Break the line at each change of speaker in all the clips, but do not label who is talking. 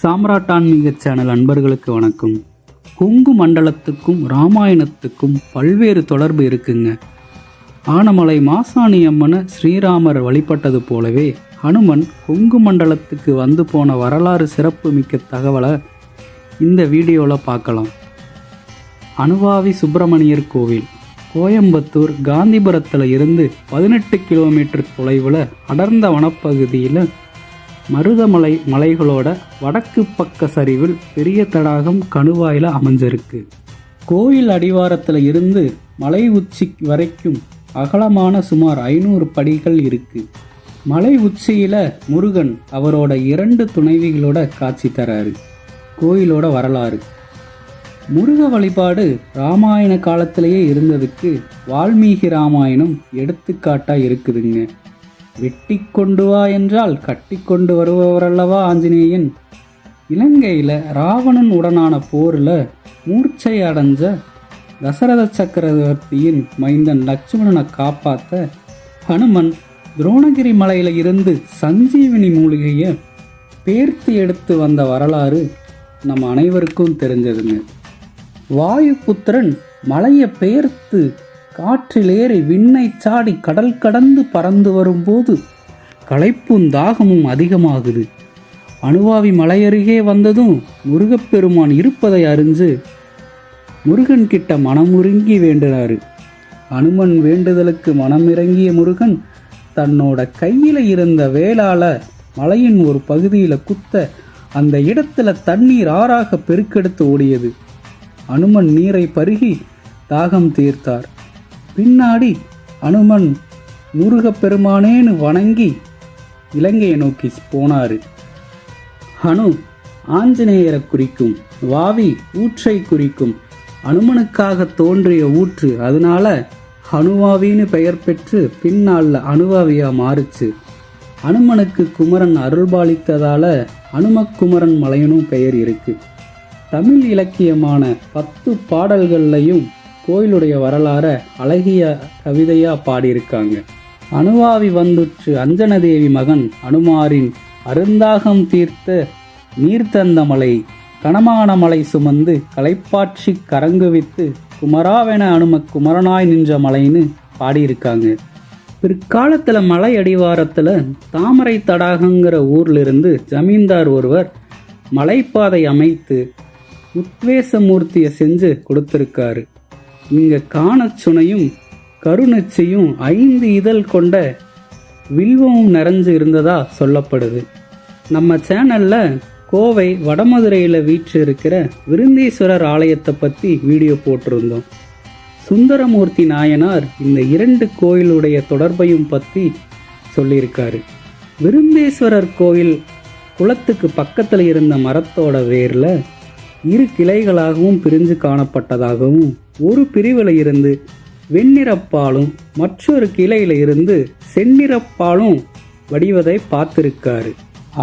சாம்ராட் ஆன்மீக சேனல் அன்பர்களுக்கு வணக்கம். கொங்கு மண்டலத்துக்கும் ராமாயணத்துக்கும் பல்வேறு தொடர்பு இருக்குங்க. ஆனமலை மாசாணி அம்மனை ஸ்ரீராமர் வழிபட்டது போலவே ஹனுமன் கொங்கு மண்டலத்துக்கு வந்து போன வரலாறு சிறப்பு மிக்க தகவலை இந்த வீடியோவில் பார்க்கலாம். அனுவாவி சுப்பிரமணியர் கோவில் கோயம்புத்தூர் காந்திபுரத்தில் இருந்து 18 கிலோமீட்டர் தொலைவில் அடர்ந்த வனப்பகுதியில் மருதமலை மலைகளோட வடக்கு பக்க சரிவில் பெரிய தடாகம் கணுவாயில் அமைஞ்சிருக்கு. கோயில் அடிவாரத்தில் இருந்து மலை உச்சி வரைக்கும் அகலமான சுமார் 500 படிகள் இருக்கு. மலை உச்சியில் முருகன் அவரோட 2 துணைவிகளோட காட்சி தராரு. கோயிலோட வரலாறு: முருக வழிபாடு ராமாயண காலத்திலேயே இருந்ததுக்கு வால்மீகி ராமாயணம் எடுத்துக்காட்டா இருக்குதுங்க. வெட்டி கொண்டு வா என்றால் கட்டி கொண்டு வருபவரல்லவா ஆஞ்சநேயன். இலங்கையில் ராவணன் உடனான போரில் மூர்ச்சை அடைஞ்ச தசரத சக்கரவர்த்தியின் மைந்தன் லட்சுமணனை காப்பாற்ற ஹனுமன் துரோணகிரி மலையில் இருந்து சஞ்சீவினி மூலிகையை பேர்த்து எடுத்து வந்த வரலாறு நம்ம அனைவருக்கும் தெரிஞ்சதுங்க. வாயுபுத்திரன் மலையை பெயர்த்து காற்றில் ஏறி விண்ணை சாடி கடல் கடந்து பறந்து வரும்போது களைப்பும் தாகமும் அதிகமாகுது. அனுவாவி மலையருகே வந்ததும் முருகப்பெருமான் இருப்பதை அறிஞ்சு முருகன் கிட்ட மனமுருங்கி வேண்டினாரு. அனுமன் வேண்டுதலுக்கு மனமிறங்கிய முருகன் தன்னோட கையில இருந்த வேலால மலையின் ஒரு பகுதியில குத்த அந்த இடத்துல தண்ணீர் ஆறாக பெருக்கெடுத்து ஓடியது. அனுமன் நீரை பருகி தாகம் தீர்த்தார். பின்னாடி அனுமன் முருகப்பெருமானேன்னு வணங்கி இலங்கையை நோக்கி போனாரு. ஹனு ஆஞ்சநேயரை குறிக்கும், வாவி ஊற்றை குறிக்கும். அனுமனுக்காக தோன்றிய ஊற்று, அதனால ஹனுவாவின்னு பெயர் பெற்று பின்னால் அனுவாவியா மாறுச்சு. அனுமனுக்கு குமரன் அருள்பாலித்ததால அனுமக்குமரன் மலையனும் பெயர் இருக்கு. தமிழ் இலக்கியமான 10 பாடல்கள்லையும் கோயிலுடைய வரலாற அழகிய கவிதையா பாடியிருக்காங்க. அனுவாவி வந்துற்று அஞ்சனதேவி மகன் அனுமாரின் அருந்தாகம் தீர்த்த நீர்த்தந்த மலை கனமான மலை சுமந்து களைப்பாற்றி கரங்குவித்து குமராவென குமரனாய் நின்ற மலைன்னு பாடியிருக்காங்க. பிற்காலத்தில் மலை அடிவாரத்தில் தாமரை தடாகங்கிற ஊர்லிருந்து ஜமீன்தார் ஒருவர் மலைப்பாதை அமைத்து உத்வேசமூர்த்தியை செஞ்சு கொடுத்திருக்காரு. இங்க காணச்சுனையும் கருணச்சியும் 5 இதழ் கொண்ட வில்வமும் நிறைஞ்சு இருந்ததா சொல்லப்படுது. நம்ம சேனல்ல கோவை வடமதுரையில் வீற்று இருக்கிற விருந்தீஸ்வரர் ஆலயத்தை பற்றி வீடியோ போட்டிருந்தோம். சுந்தரமூர்த்தி நாயனார் இந்த 2 கோயிலுடைய தொடர்பையும் பற்றி சொல்லியிருக்காரு. விருந்தேஸ்வரர் கோயில் குளத்துக்கு பக்கத்தில் இருந்த மரத்தோட வேர்ல 2 கிளைகளாகவும் பிரிஞ்சு காணப்பட்டதாகவும், ஒரு பிரிவில் இருந்து வெண்ணிறப்பாலும் மற்றொரு கிளையில இருந்து செந்நிறப்பாலும் வடிவதை பார்த்திருக்காரு.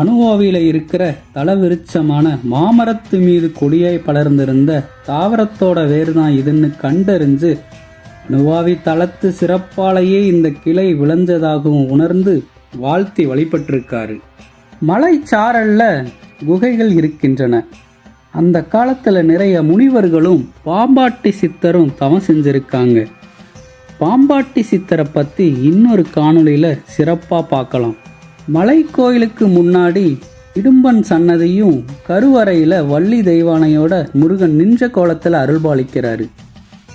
அனுவாவில இருக்கிற தலவிருட்சமான மாமரத்து மீது கொடியாய் படர்ந்திருந்த தாவரத்தோட வேர்தான் இதுன்னு கண்டறிஞ்சு அனுவாவி தலத்து சிறப்பாலேயே இந்த கிளை விளைஞ்சதாகவும் உணர்ந்து வாழ்த்தி வழிபட்டிருக்காரு. மலை சாரல்ல குகைகள் இருக்கின்றன. அந்த காலத்தில் நிறைய முனிவர்களும் பாம்பாட்டி சித்தரும் தவம் செஞ்சிருக்காங்க. பாம்பாட்டி சித்தரை பற்றி இன்னொரு காணொளியில் சிறப்பாக பார்க்கலாம். மலை கோயிலுக்கு முன்னாடி இடும்பன் சன்னதியும் கருவறையில் வள்ளி தெய்வானையோட முருகன் நின்ற கோலத்தில் அருள்பாலிக்கிறாரு.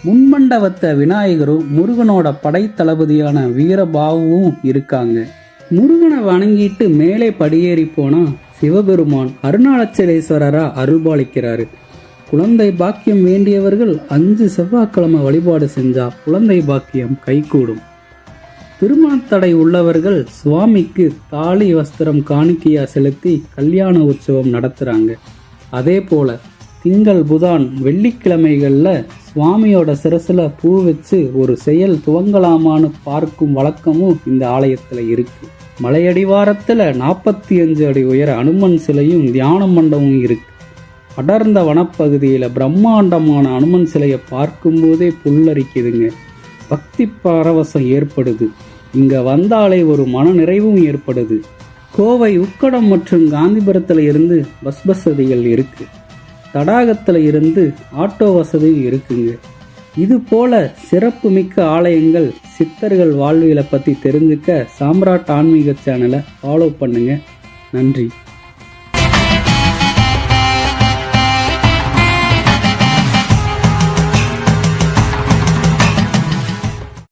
முன்மண்டபத்தை விநாயகரும் முருகனோட படைத்தளபதியான வீரபாவும் இருக்காங்க. முருகனை வணங்கிட்டு மேலே படியேறி போனா சிவபெருமான் அருணாச்சலேஸ்வரரா அருள்பாலிக்கிறாரு. குழந்தை பாக்கியம் வேண்டியவர்கள் 5 செவ்வாய்க்கிழமை வழிபாடு செஞ்சா குழந்தை பாக்கியம் கைகூடும். திருமணத்தடை உள்ளவர்கள் சுவாமிக்கு தாலி வஸ்திரம் காணிக்கையா செலுத்தி கல்யாண உற்சவம் நடத்துறாங்க. அதே போல திங்கள் புதன் வெள்ளிக்கிழமைகள்ல சுவாமியோட சிரசுல பூ வச்சு ஒரு செயல் துவங்கலாமான்னு பார்க்கும் வழக்கமும் இந்த ஆலயத்துல இருக்கு. மலையடிவாரத்தில் 45 அடி உயர அனுமன் சிலையும் தியான மண்டபமும் இருக்கு. அடர்ந்த வனப்பகுதியில் பிரம்மாண்டமான அனுமன் சிலையை பார்க்கும்போதே புல்லரிக்குதுங்க. பக்தி பரவசம் ஏற்படுது. இங்க வந்தாலே ஒரு மன நிறைவும் ஏற்படுது. கோவை உக்கடம் மற்றும் காந்திபுரத்தில் இருந்து பஸ் வசதிகள் இருக்குது. தடாகத்தில் இருந்து ஆட்டோ வசதியும் இருக்குங்க. இது போல சிறப்பு மிக்க ஆலயங்கள், சித்தர்கள் வாழ்வியலை பற்றி தெரிஞ்சுக்க சாம்ராட் ஆன்மீக சேனலை ஃபாலோ பண்ணுங்கள். நன்றி.